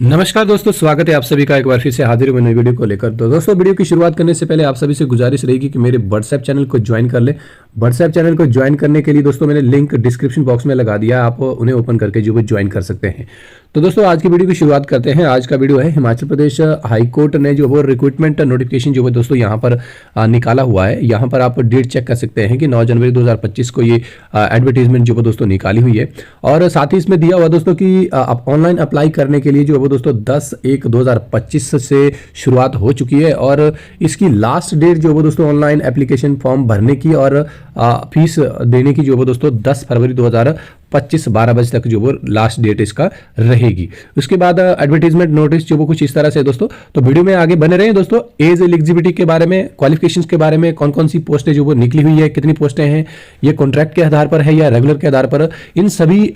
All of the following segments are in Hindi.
नमस्कार दोस्तों, स्वागत है आप सभी का एक बार फिर से हाजिर हूं नई वीडियो को लेकर। तो दोस्तों, वीडियो की शुरुआत करने से पहले आप सभी से गुजारिश रहेगी कि मेरे व्हाट्सएप चैनल को ज्वाइन कर ले। व्हाट्सएप चैनल को ज्वाइन करने के लिए दोस्तों मैंने लिंक डिस्क्रिप्शन बॉक्स में लगा दिया है, आप उन्हें ओपन करके जो है ज्वाइन कर सकते हैं। तो दोस्तों, आज की वीडियो की शुरुआत करते हैं। आज का वीडियो है हिमाचल प्रदेश हाई कोर्ट ने जो वो रिक्रूटमेंट नोटिफिकेशन जो है दोस्तों यहाँ पर निकाला हुआ है। यहाँ पर आप डेट चेक कर सकते हैं कि 9 जनवरी 2025 को ये एडवर्टीजमेंट जो है दोस्तों निकाली हुई है। और साथ ही इसमें दिया हुआ दोस्तों कि आप ऑनलाइन अप्लाई करने के लिए जो है वो दोस्तों 10/1/2025 से शुरुआत हो चुकी है। और इसकी लास्ट डेट जो है दोस्तों ऑनलाइन एप्लीकेशन फॉर्म भरने की और फीस देने की जो है दोस्तों 10 फरवरी 2025 12 बजे तक जो वो लास्ट डेट इसका रहेगी। उसके बाद एडवर्टीजमेंट नोटिस जो वो कुछ इस तरह से दोस्तों। तो वीडियो में आगे बने रहे दोस्तों। एज एलिजिबिलिटी के बारे में, क्वालिफिकेशंस के बारे में, कौन कौन सी पोस्टें जो वो निकली हुई है, कितनी पोस्टें हैं, ये कॉन्ट्रैक्ट के आधार पर है या रेगुलर के आधार पर, इन सभी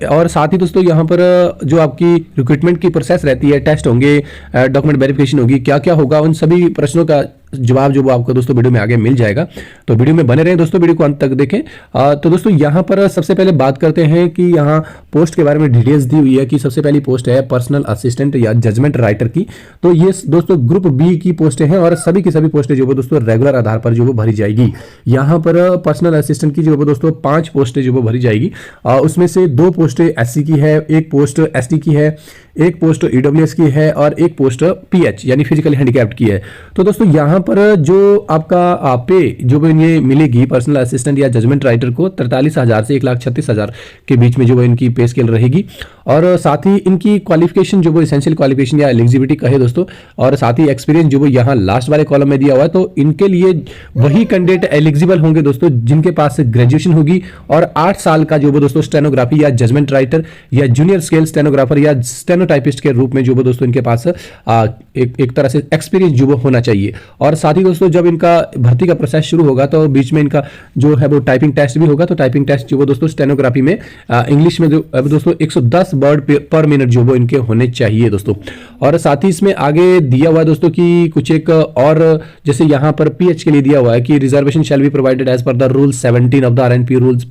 और साथ ही दोस्तों यहाँ पर जो आपकी रिक्रूटमेंट की प्रोसेस रहती है, टेस्ट होंगे, डॉक्यूमेंट वेरिफिकेशन होगी, क्या क्या होगा, उन सभी प्रश्नों का जवाब जो वो आपको दोस्तों वीडियो में आगे मिल जाएगा। तो वीडियो में बने रहें दोस्तों, वीडियो को अंत तक देखें। तो दोस्तों यहाँ पर सबसे पहले बात करते हैं कि यहाँ पोस्ट के बारे में डिटेल्स दी हुई है कि सबसे पहली पोस्ट है पर्सनल असिस्टेंट या जजमेंट राइटर की। तो ये दोस्तों ग्रुप बी की पोस्टें हैं और सभी की सभी पोस्टें जो वो दोस्तों रेगुलर आधार पर जो वो भरी जाएगी। यहाँ पर पर्सनल असिस्टेंट की जो वो दोस्तों 5 पोस्टें जो वो भरी जाएगी। उसमें से 2 पोस्टें SC की है, 1 पोस्ट ST की है, 1 पोस्ट EWS की है और 1 पोस्ट PH यानी फिजिकली हैंडीकैप्ड की है। तो दोस्तों यहाँ पर जो आपका पे जो ये मिलेगी पर्सनल असिस्टेंट या जजमेंट राइटर को 43,000 से 1,36,000 के बीच में जो इनकी पे स्केल रहेगी। और साथ ही इनकी क्वालिफिकेशन जो वो एसेंशियल क्वालिफिकेशन या एलिजिबिलिटी कहे दोस्तों, और साथ ही एक्सपीरियंस जो वो यहाँ लास्ट वाले कॉलम में दिया हुआ है। तो इनके लिए वही कैंडिडेट एलिजिबल होंगे दोस्तों जिनके पास ग्रेजुएशन होगी और 8 साल का जो वो दोस्तों स्टेनोग्राफी या जजमेंट राइटर या जूनियर स्केल स्टेनोग्राफर या स्टेनोटाइपिस्ट के रूप में जो वो दोस्तों इनके पास एक तरह से एक्सपीरियंस जो वो होना चाहिए। और साथ ही दोस्तों जब इनका भर्ती का प्रोसेस शुरू होगा तो बीच में इनका जो है वो टाइपिंग टेस्ट भी होगा। तो टाइपिंग टेस्ट जो वो दोस्तों स्टेनोग्राफी में इंग्लिश में जो दोस्तों 110 वर्ड पर मिनट जो वो इनके होने चाहिए दोस्तों। और साथ ही इसमें आगे दिया हुआ है दोस्तों कि कुछ एक और जैसे यहाँ पर PH के लिए दिया हुआ है कि reservation shall be provided as per the rule 17 of the RNP rules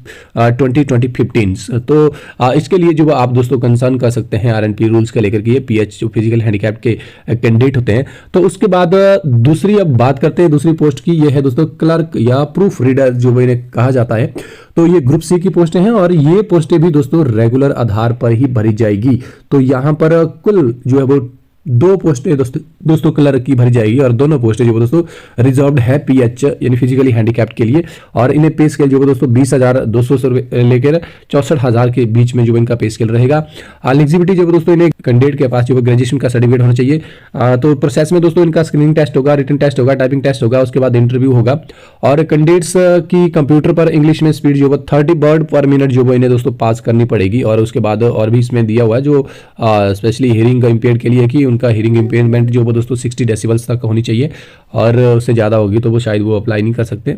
2015। तो इसके लिए जो आप दोस्तों कंसर्न कर सकते हैं RNP रूल्स के लेकर के, ये PH जो फिजिकल हैंडीकैप के कैंडिडेट होते हैं। तो उसके बाद दूसरी अब बात करते हैं दूसरी पोस्ट की। ये है दोस्तों क्लर्क या प्रूफ रीडर जो इन्हें कहा जाता है। तो ये ग्रुप C की पोस्टें हैं और ये पोस्टें भी दोस्तों रेगुलर आधार पर ही भरी जाएगी। तो यहाँ पर कुल जो है वो 2 पोस्टें दोस्तों क्लर्क की भरी जाएगी और दोनों पोस्टें जो दोस्तों रिजर्व्ड है PH यानी फिजिकली हैंडीकैप्ड के लिए। और इन्हें पे स्केल जो दोस्तों 20,200 से लेकर 64,000 के बीच में जो इनका पे स्केल रहेगा। एलिजिबिलिटी जो दोस्तों इन्हें कैंडिडेट के पास जो ग्रेजुएशन का सर्टिफिकेट होना चाहिए। तो प्रोसेस में दोस्तों इनका स्क्रीनिंग टेस्ट होगा, रिटन टेस्ट होगा, टाइपिंग टेस्ट होगा, उसके बाद इंटरव्यू होगा। और कैंडिडेट्स की कंप्यूटर पर इंग्लिश में स्पीड जो 30 वर्ड पर मिनट जो इन्हें दोस्तों पास करनी पड़ेगी। और उसके बाद और भी इसमें दिया हुआ है जो स्पेशली हियरिंग इम्पेयर्ड के लिए कि उनका हियरिंग इम्पेयरमेंट जो वो दोस्तों 60 डेसिबल्स तक होनी चाहिए और उससे ज़्यादा होगी तो वो शायद वो अप्लाई नहीं कर सकते।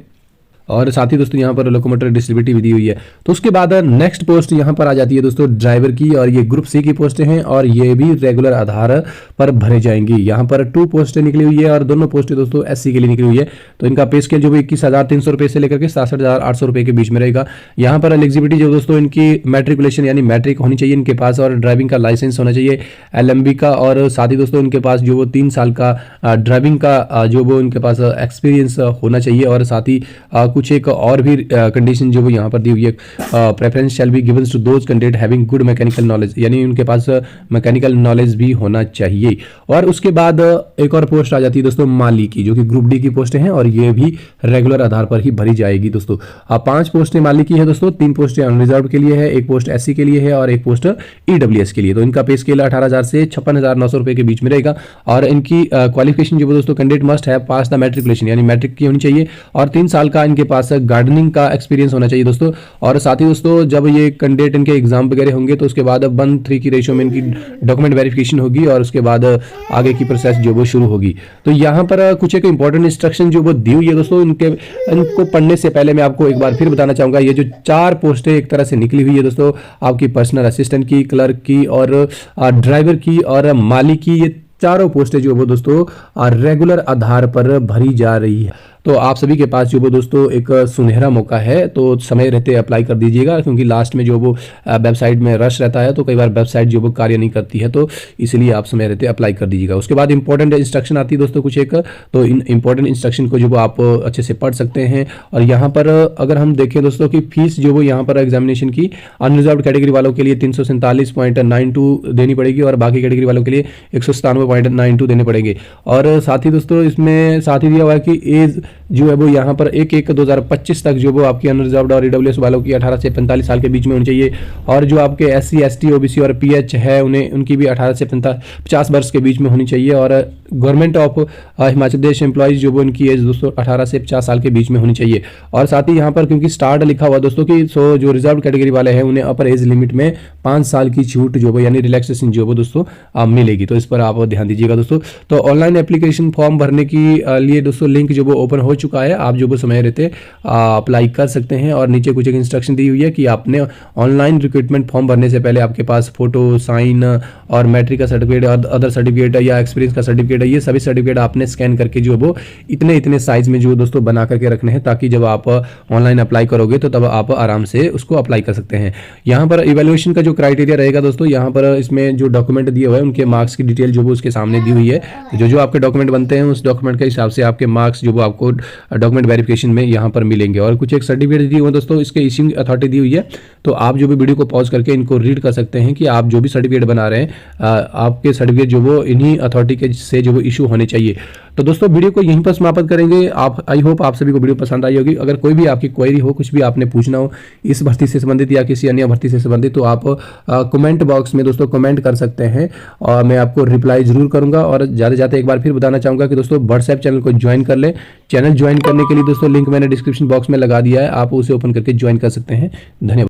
और साथ ही दोस्तों यहाँ पर लोकोमोटर डिसेबिलिटी भी दी हुई है। तो उसके बाद नेक्स्ट पोस्ट यहाँ पर आ जाती है दोस्तों ड्राइवर की, और ये ग्रुप C की पोस्टें हैं और ये भी रेगुलर आधार पर भरे जाएंगी। यहाँ पर 2 पोस्टें निकली हुई है और दोनों पोस्टें दोस्तों SC के लिए निकली हुई है। तो इनका पे स्केल जो 21,300 रुपये से लेकर के 67,800 रुपये के बीच में रहेगा। यहाँ पर एलिजिबिलिटी जो दोस्तों इनकी मैट्रिकुलेशन यानी मैट्रिक होनी चाहिए इनके पास, और ड्राइविंग का लाइसेंस होना चाहिए LMB का। और साथ ही दोस्तों इनके पास जो वो 3 साल का ड्राइविंग का जो वो इनके पास एक्सपीरियंस होना चाहिए। और साथ ही कुछ एक और भी कंडीशन जो वो यहाँ पर दी हुई है, preference shall be given to those candidate having good mechanical knowledge, यानी उनके पास मैकेनिकल नॉलेज भी होना चाहिए। और उसके बाद एक और पोस्ट आ जाती है दोस्तों माली की, जो कि ग्रुप D की पोस्टें हैं और ये भी रेगुलर आधार पर ही भरी जाएगी दोस्तों। 5 पोस्टें माली की है दोस्तों, 3 पोस्टें अनरिजर्व्ड के लिए है, 1 पोस्ट SC के लिए है और 1 पोस्ट EWS के लिए। तो इनका पे स्केल 18,000 से 56,900 रुपये के बीच में रहेगा। और इनकी क्वालिफिकेशन जो दोस्तों कैंडिडेट मस्ट है पास द मैट्रिकुलेशन यानी मैट्रिक की होनी चाहिए और 3 साल का इनके पास गार्डनिंग का एक्सपीरियंस होना चाहिए दोस्तों। और साथ ही दोस्तों जब ये कैंडिडेट इनके एग्जाम वगैरह होंगे तो उसके बाद 1:3 की रेशियो में इनकी डॉक्यूमेंट वेरिफिकेशन होगी और उसके बाद आगे की प्रोसेस जो वो शुरू होगी। तो यहाँ पर कुछ एक इंपॉर्टेंट इंस्ट्रक्शन जो वो दी हुई है दोस्तों, इनको पढ़ने से पहले मैं आपको एक बार फिर बताना चाहूंगा, ये जो 4 पोस्टें एक तरह से निकली हुई है दोस्तों आपकी पर्सनल असिस्टेंट की, क्लर्क की और ड्राइवर की और माली की, ये चारों पोस्टें जो वो दोस्तों रेगुलर आधार पर भरी जा रही है। तो आप सभी के पास जो वो दोस्तों एक सुनहरा मौका है, तो समय रहते अप्लाई कर दीजिएगा, क्योंकि लास्ट में जो वो वेबसाइट में रश रहता है, तो कई बार वेबसाइट जो वो कार्य नहीं करती है, तो इसलिए आप समय रहते अप्लाई कर दीजिएगा। उसके बाद इंपॉर्टेंट इंस्ट्रक्शन आती है दोस्तों कुछ एक, तो इन इंपॉर्टेंट इंस्ट्रक्शन को जो वो आप अच्छे से पढ़ सकते हैं। और यहाँ पर अगर हम देखें दोस्तों कि फीस जो वो यहाँ पर एग्जामिनेशन की अनरिजर्व कैटेगरी वालों के लिए 347.92 देनी पड़ेगी, और बाकी कैटेगरी वालों के लिए 197.92 देने पड़ेंगे। और साथ ही दोस्तों इसमें साथ ही दिया हुआ है कि एज जो है वो यहाँ पर 1/1/2025 तक जो वो आपकी अनरिजर्व्ड और ईडब्ल्यूएस वालों की 18 से 45 साल के बीच में होनी चाहिए, और जो आपके SC ST OBC और PH है उन्हें उनकी भी 18 से 50 वर्ष के बीच में होनी चाहिए। और government of Himachal Pradesh employees जो वो उनकी एज दोस्तों 18 से 50 साल के बीच में होनी चाहिए। और साथ ही यहाँ पर क्योंकि स्टार्ट लिखा हुआ दोस्तों कि जो रिजर्व कैटेगरी वाले हैं उन्हें अपर एज लिमिट में 5 साल की छूट जो वो यानी रिलैक्सेशन जो वो दोस्तों मिलेगी, तो इस पर आप ध्यान दीजिएगा दोस्तों। तो ऑनलाइन एप्लीकेशन फॉर्म भरने की लिए दोस्तों लिंक जो वो ओपन हो चुका है, आप जो वो समय रहते अप्लाई कर सकते हैं। और नीचे कुछ एक इंस्ट्रक्शन दी हुई है कि आपने ऑनलाइन रिक्रूटमेंट फॉर्म भरने से पहले आपके पास फोटो, साइन और मैट्रिक का सर्टिफिकेट, अदर सर्टिफिकेट या एक्सपीरियंस का सर्टिफिकेट है, ये सभी सर्टिफिकेट आपने स्कैन करके जो वो इतने साइज में जो दोस्तों बना करके रखने हैं, ताकि जब आप ऑनलाइन अप्लाई करोगे तो तब आप आराम से उसको अप्लाई कर सकते हैं। यहाँ पर इवैल्यूएशन का जो क्राइटेरिया रहेगा दोस्तों, यहाँ पर इसमें जो डॉक्यूमेंट दिए हुए हैं उनके मार्क्स की डिटेल जो वो उसके सामने दी हुई है। जो आपके डॉक्यूमेंट बनते हैं उस डॉक्यूमेंट के हिसाब से आपके मार्क्स जो वो आपको डॉक्यूमेंट वेरिफिकेशन में यहाँ पर मिलेंगे। और कुछ एक सर्टिफिकेट दिए हुए दोस्तों, इसके इश्यूइंग अथॉरिटी दी हुई है, तो आप जो भी वीडियो को पॉज करके इनको रीड कर सकते हैं कि आप जो भी सर्टिफिकेट बना रहे हैं आपके सर्टिफिकेट जो वो इन्हीं अथॉरिटी के से जो वो इशू होने चाहिए। तो दोस्तों वीडियो को यहीं पर समाप्त करेंगे। आप आई होप आप सभी को वीडियो पसंद आई होगी। अगर कोई भी आपकी क्वेरी हो, कुछ भी आपने पूछना हो इस भर्ती से संबंधित या किसी अन्य भर्ती से संबंधित, तो आप कमेंट बॉक्स में दोस्तों कमेंट कर सकते हैं और मैं आपको रिप्लाई जरूर करूंगा। और जाते जाते एक बार फिर बताना चाहूंगा कि दोस्तों व्हाट्सएप चैनल को ज्वाइन कर लें। चैनल ज्वाइन करने के लिए दोस्तों लिंक मैंने डिस्क्रिप्शन बॉक्स में लगा दिया है, आप उसे ओपन करके ज्वाइन कर सकते हैं। धन्यवाद।